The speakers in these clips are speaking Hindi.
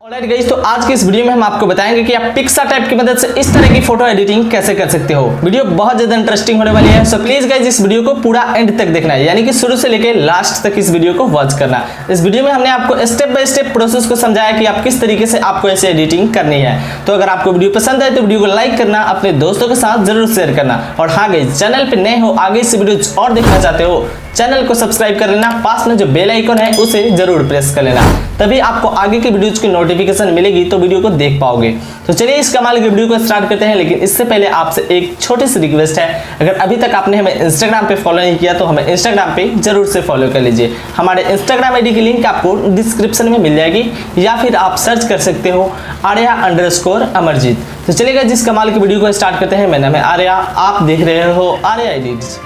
ऑलराइट गाइस, तो आज की इस वीडियो में हम आपको बताएंगे कि आप पिक्सार्ट ऐप की मदद से इस तरह की फोटो एडिटिंग कैसे कर सकते हो। वीडियो बहुत ज्यादा इंटरेस्टिंग होने वाली है, सो प्लीज गाइस इस वीडियो को पूरा एंड तक देखना है, यानी कि शुरू से लेकर लास्ट तक इस वीडियो को वॉच करना। इस वीडियो में हमने आपको स्टेप बाय स्टेप प्रोसेस को समझाया कि आप किस तरीके से आपको ऐसे एडिटिंग करनी है। तो अगर आपको वीडियो पसंद आए तो वीडियो को लाइक करना, अपने दोस्तों के साथ जरूर शेयर करना, और हाँ गाइस, चैनल पे नए हो, आगे से वीडियो और देखना चाहते हो, चैनल को सब्सक्राइब कर लेना, पास में जो बेल आइकन है उसे जरूर प्रेस कर लेना, तभी आपको आगे की वीडियोज की नोटिफिकेशन मिलेगी तो वीडियो को देख पाओगे। तो चलिए इस कमाल की वीडियो को स्टार्ट करते हैं, लेकिन इससे पहले आपसे एक छोटी सी रिक्वेस्ट है, अगर अभी तक आपने हमें इंस्टाग्राम पे फॉलो नहीं किया तो हमें इंस्टाग्राम पे जरूर से फॉलो कर लीजिए। हमारे इंस्टाग्राम आईडी की लिंक आपको डिस्क्रिप्शन में मिल जाएगी, या फिर आप सर्च कर सकते हो आर्या_अमरजीत। तो चलिएगा जिस कमाल की वीडियो को स्टार्ट करते हैं। मेरा नाम है आर्या, आप देख रहे हो आर्या एडिट्स।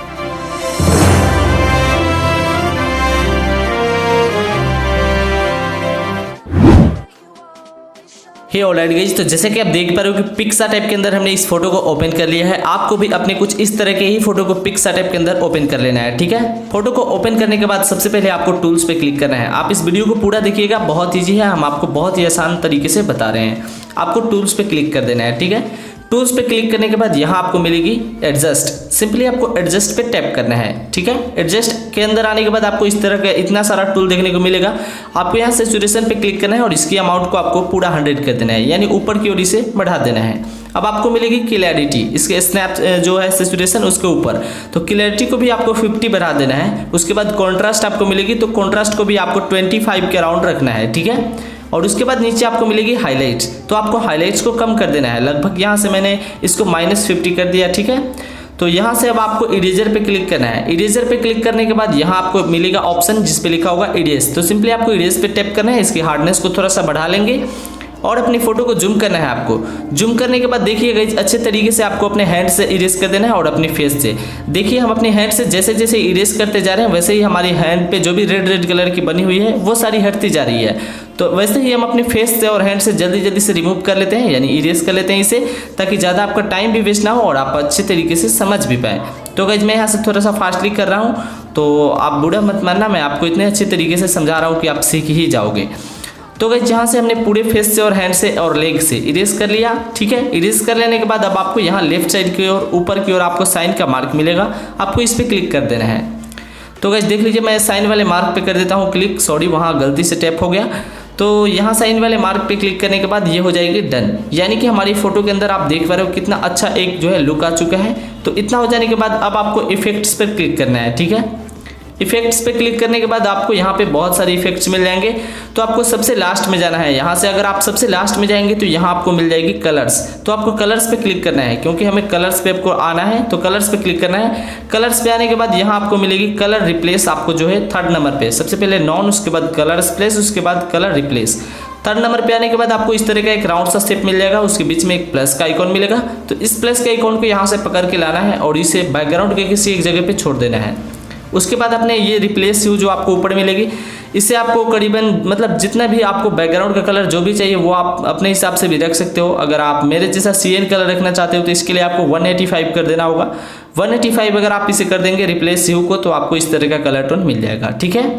हे ऑलराइट गाइस, तो जैसे कि आप देख पा रहे हो कि पिक्सार्ट ऐप के अंदर हमने इस फोटो को ओपन कर लिया है। आपको भी अपने कुछ इस तरह के ही फोटो को पिक्सार्ट ऐप के अंदर ओपन कर लेना है, ठीक है। फोटो को ओपन करने के बाद सबसे पहले आपको टूल्स पे क्लिक करना है। आप इस वीडियो को पूरा देखिएगा, बहुत ईजी है, हम आपको बहुत ही आसान तरीके से बता रहे हैं। आपको टूल्स पे क्लिक कर देना है, ठीक है। टूल्स पे क्लिक करने के बाद यहाँ आपको मिलेगी एडजस्ट। सिंपली आपको एडजस्ट पे टैप करना है, ठीक है। एडजस्ट के अंदर आने के बाद आपको इस तरह का इतना सारा टूल देखने को मिलेगा। आपको यहाँ सैचुरेशन पे क्लिक करना है और इसकी अमाउंट को आपको पूरा 100 कर देना है, यानी ऊपर की ओर इसे बढ़ा देना है। अब आपको मिलेगी क्लैरिटी, इसके स्नैप जो है सैचुरेशन उसके ऊपर, तो क्लैरिटी को भी आपको 50 बढ़ा देना है। उसके बाद कॉन्ट्रास्ट आपको मिलेगी, तो कॉन्ट्रास्ट को भी आपको 25 के अराउंड रखना है, ठीक है। और उसके बाद नीचे आपको मिलेगी हाइलाइट्स, तो आपको हाइलाइट्स को कम कर देना है। लगभग यहाँ से मैंने इसको -50 कर दिया, ठीक है। तो यहाँ से अब आपको इरेजर पे क्लिक करना है। इरेजर पे क्लिक करने के बाद यहाँ आपको मिलेगा ऑप्शन जिस पे लिखा होगा इरेज, तो सिंपली आपको इरेज पे टैप करना है। इसकी हार्डनेस को थोड़ा सा बढ़ा लेंगे और अपनी फोटो को जूम करना है। आपको जूम करने के बाद देखिए गाइस, अच्छे तरीके से आपको अपने हैंड से इरेज कर देना है और अपनी फेस से। देखिए हम अपने हैंड से जैसे जैसे इरेज करते जा रहे हैं, वैसे ही हमारी हैंड पे जो भी रेड कलर की बनी हुई है वो सारी हटती जा रही है। तो वैसे ही हम अपने फेस से और हैंड से जल्दी जल्दी से रिमूव कर लेते हैं, यानी इरेज कर लेते हैं इसे, ताकि ज़्यादा आपका टाइम भी वेस्ट ना हो और आप अच्छे तरीके से समझ भी पाएँ। तो गाइस मैं यहाँ से थोड़ा सा फास्टली कर रहा हूँ, तो आप बुरा मत मानना, मैं आपको इतने अच्छे तरीके से समझा रहा हूँ कि आप सीख ही जाओगे। तो गाइस जहाँ से हमने पूरे फेस से और हैंड से और लेग से इरेज कर लिया, ठीक है। इरेज कर लेने के बाद अब आपको यहाँ लेफ्ट साइड की ओर ऊपर की ओर आपको साइन का मार्क मिलेगा, आपको इस पर क्लिक कर देना है। तो गाइस देख लीजिए, मैं साइन वाले मार्क पे कर देता हूँ क्लिक, सॉरी वहाँ गलती से टैप हो गया। तो यहाँ साइन वाले मार्क पे क्लिक करने के बाद ये हो जाएगी डन, यानी कि हमारी फोटो के अंदर आप देख पा रहे हो कितना अच्छा एक जो है लुक आ चुका है। तो इतना हो जाने के बाद अब आपको इफेक्ट्स पर क्लिक करना है, ठीक है। इफेक्ट्स पे क्लिक करने के बाद आपको यहाँ पे बहुत सारे इफेक्ट्स मिल जाएंगे, तो आपको सबसे लास्ट में जाना है। यहाँ से अगर आप सबसे लास्ट में जाएंगे तो यहाँ आपको मिल जाएगी कलर्स, तो आपको कलर्स पे क्लिक करना है, क्योंकि हमें कलर्स पे आपको आना है, तो कलर्स पे क्लिक करना है। कलर्स पे आने के बाद यहाँ आपको मिलेगी कलर रिप्लेस, आपको जो है 3rd नंबर पे, सबसे पहले नॉन, उसके बाद कलर रिप्लेस, उसके बाद कलर रिप्लेस। 3rd नंबर पे आने के बाद आपको इस तरह का एक राउंड सा शेप मिल जाएगा, उसके बीच में एक प्लस का आइकॉन मिलेगा। तो इस प्लस के आइकॉन को यहाँ से पकड़ के लाना है और इसे बैकग्राउंड के किसी एक जगह पे छोड़ देना है। उसके बाद आपने ये रिप्लेस यू जो आपको ऊपर मिलेगी, इससे आपको करीबन मतलब जितना भी आपको बैकग्राउंड का कलर जो भी चाहिए वो आप अपने हिसाब से भी रख सकते हो। अगर आप मेरे जैसा CN कलर रखना चाहते हो तो इसके लिए आपको 185 कर देना होगा। 185 अगर आप इसे कर देंगे रिप्लेस यू को, तो आपको इस तरह का कलर टोन मिल जाएगा, ठीक है।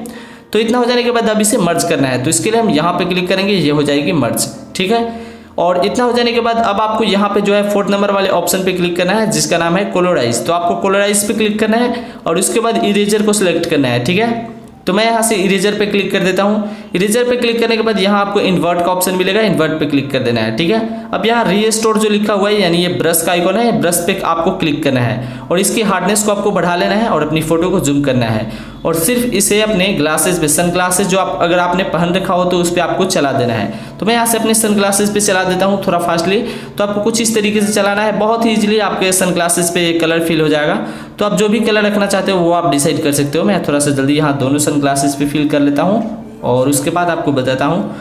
तो इतना हो जाने के बाद अब इसे मर्ज करना है, तो इसके लिए हम यहाँ पे क्लिक करेंगे, ये हो जाएगी मर्ज, ठीक है। और इतना हो जाने के बाद अब आपको यहाँ पे जो है 4th नंबर वाले ऑप्शन पे क्लिक करना है, जिसका नाम है कोलोराइज। तो आपको कोलोराइज पे क्लिक करना है और उसके बाद इरेजर को सिलेक्ट करना है, ठीक है। तो मैं यहाँ से इरेजर पे क्लिक कर देता हूँ। इरेजर पे क्लिक करने के बाद यहाँ आपको इन्वर्ट का ऑप्शन मिलेगा, इन्वर्ट पे क्लिक कर देना है, ठीक है। अब यहाँ रीस्टोर जो लिखा हुआ है, यानी ये ब्रश का आइकॉन है, ब्रश पे आपको क्लिक करना है और इसकी हार्डनेस को आपको बढ़ा लेना है और अपनी फोटो को जूम करना है, और सिर्फ इसे अपने ग्लासेस पे, सन ग्लासेस जो आप अगर आपने पहन रखा हो तो उस पर आपको चला देना है। तो मैं यहाँ से अपने सन ग्लासेस पे चला देता हूँ थोड़ा फास्टली। तो आपको कुछ इस तरीके से चलाना है, बहुत ही ईजिली आपके सन ग्लासेस पे कलर फिल हो जाएगा। तो आप जो भी कलर रखना चाहते हो वो आप डिसाइड कर सकते हो। मैं थोड़ा सा जल्दी यहाँ दोनों सन ग्लासेस पे फिल कर लेता हूँ और उसके बाद आपको बताता हूँ।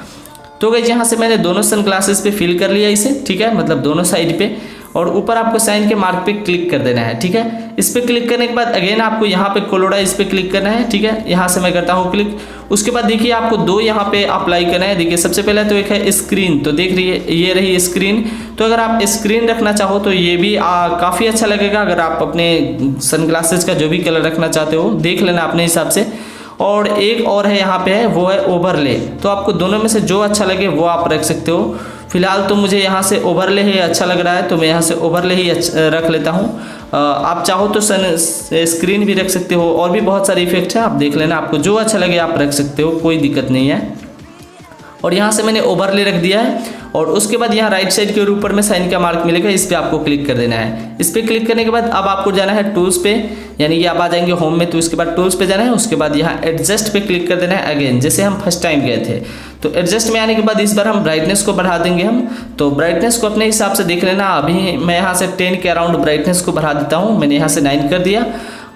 तो गाइस यहाँ से मैंने दोनों सन ग्लासेस पे फिल कर लिया इसे, ठीक है, मतलब दोनों साइड पे, और ऊपर आपको साइन के मार्क पे क्लिक कर देना है, ठीक है। इस पे क्लिक करने के बाद अगेन आपको यहाँ पे कोलोराइज पे क्लिक करना है, ठीक है। यहाँ से मैं करता हूँ क्लिक। उसके बाद देखिए आपको 2 यहाँ पे अप्लाई करना है। देखिए सबसे पहले तो एक है स्क्रीन, तो देख रही है ये रही स्क्रीन। तो अगर आप स्क्रीन रखना चाहो तो ये भी काफ़ी अच्छा लगेगा। अगर आप अपने सनग्लासेस का जो भी कलर रखना चाहते हो देख लेना अपने हिसाब से। और एक और है यहाँ पे है, वो है ओवरले। तो आपको दोनों में से जो अच्छा लगे वो आप रख सकते हो। फिलहाल तो मुझे यहाँ से ओवरले ही अच्छा लग रहा है, तो मैं यहाँ से ओवरले ही रख लेता हूँ। आप चाहो तो स्क्रीन भी रख सकते हो, और भी बहुत सारे इफेक्ट है, आप देख लेना, आपको जो अच्छा लगे आप रख सकते हो, कोई दिक्कत नहीं है। और यहाँ से मैंने ओवरले रख दिया है। और उसके बाद यहाँ राइट साइड के ऊपर में साइन का मार्क मिलेगा, इस पर आपको क्लिक कर देना है। इस पर क्लिक करने के बाद अब आपको जाना है टूल्स पे, यानी कि आप आ जाएंगे होम में, तो उसके बाद टूल्स पे जाना है। उसके बाद यहाँ एडजस्ट पे क्लिक कर देना है अगेन, जैसे हम फर्स्ट टाइम गए थे। तो एडजस्ट में आने के बाद इस बार हम ब्राइटनेस को बढ़ा देंगे हम। तो ब्राइटनेस को अपने हिसाब से देख लेना। अभी मैं यहाँ से 10 के अराउंड ब्राइटनेस को बढ़ा देता हूँ, मैंने यहाँ से 9 कर दिया।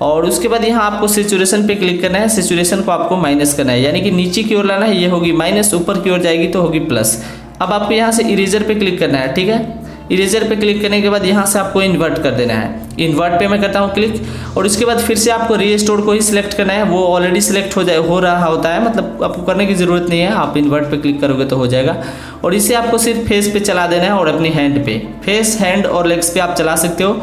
और उसके बाद यहाँ आपको सैचुरेशन पे क्लिक करना है। सैचुरेशन को आपको माइनस करना है, यानी कि नीचे की ओर लाना है, ये होगी माइनस, ऊपर की ओर जाएगी तो होगी प्लस। अब आपको यहाँ से इरेजर पे क्लिक करना है, ठीक है। इरेजर पे क्लिक करने के बाद यहाँ से आपको इन्वर्ट कर देना है। इन्वर्ट पे मैं करता हूँ क्लिक, और उसके बाद फिर से आपको रीस्टोर को ही सिलेक्ट करना है। वो ऑलरेडी सिलेक्ट हो रहा होता है, मतलब आपको करने की ज़रूरत नहीं है, आप इन्वर्ट पे क्लिक करोगे तो हो जाएगा। और इसे आपको सिर्फ फेस पे चला देना है और अपनी हैंड पे, फेस, हैंड और लेग्स पे आप चला सकते हो।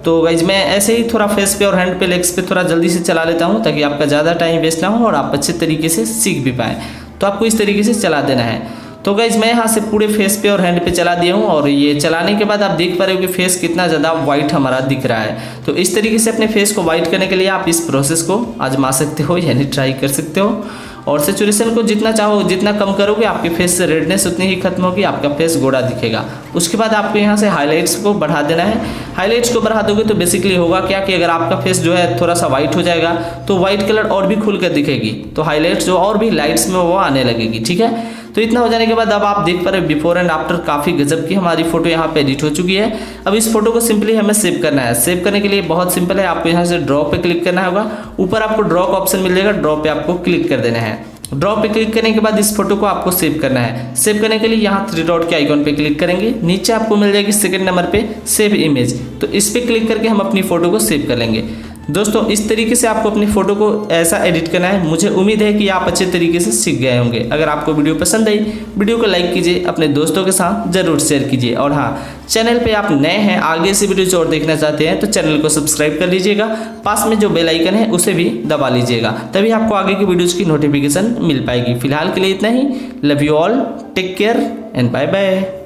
तो गाइज मैं ऐसे ही थोड़ा फेस पे और हैंड पे, लेग्स पे थोड़ा जल्दी से चला लेता हूँ, ताकि आपका ज़्यादा टाइम वेस्ट ना हो और आप अच्छे तरीके से सीख भी पाएँ। तो आपको इस तरीके से चला देना है। तो गाइज मैं यहाँ से पूरे फेस पे और हैंड पे चला दिया हूँ, और ये चलाने के बाद आप देख पा रहे हो कि फेस कितना ज़्यादा वाइट हमारा दिख रहा है। तो इस तरीके से अपने फेस को वाइट करने के लिए आप इस प्रोसेस को आजमा सकते हो, यानी ट्राई कर सकते हो। और सैचुरेशन को जितना चाहो जितना कम करोगे, आपके फेस से रेडनेस उतनी ही खत्म होगी, आपका फेस गोरा दिखेगा। उसके बाद आपको यहाँ से हाईलाइट्स को बढ़ा देना है। हाईलाइट्स को बढ़ा दोगे तो बेसिकली होगा क्या कि अगर आपका फेस जो है थोड़ा सा वाइट हो जाएगा, तो वाइट कलर और भी खुल कर दिखेगी, तो हाईलाइट्स जो और भी लाइट्स में वो आने लगेगी, ठीक है। तो इतना हो जाने के बाद अब आप देख पा रहे हो बिफोर एंड आफ्टर काफ़ी गजब की हमारी फोटो यहाँ पे एडिट हो चुकी है। अब इस फोटो को सिंपली हमें सेव करना है। सेव करने के लिए बहुत सिंपल है, आपको यहाँ से ड्रॉ पे क्लिक करना होगा। ऊपर आपको ड्रॉ का ऑप्शन मिल जाएगा, ड्रॉ पे आपको क्लिक कर देना है। ड्रॉ पे क्लिक करने के बाद इस फोटो को आपको सेव करना है। सेव करने के लिए यहाँ 3 डॉट के आइकॉन पे क्लिक करेंगे, नीचे आपको मिल जाएगी सेकंड नंबर पे सेव इमेज, तो इस पे क्लिक करके हम अपनी फोटो को सेव कर लेंगे। दोस्तों इस तरीके से आपको अपनी फोटो को ऐसा एडिट करना है। मुझे उम्मीद है कि आप अच्छे तरीके से सीख गए होंगे। अगर आपको वीडियो पसंद आई, वीडियो को लाइक कीजिए, अपने दोस्तों के साथ जरूर शेयर कीजिए। और हाँ, चैनल पे आप नए हैं, आगे से वीडियो और देखना चाहते हैं तो चैनल को सब्सक्राइब कर लीजिएगा। पास में जो बेल आइकन है उसे भी दबा लीजिएगा, तभी आपको आगे की वीडियोज़ की नोटिफिकेशन मिल पाएगी। फिलहाल के लिए इतना ही। Love you all, take care and bye bye.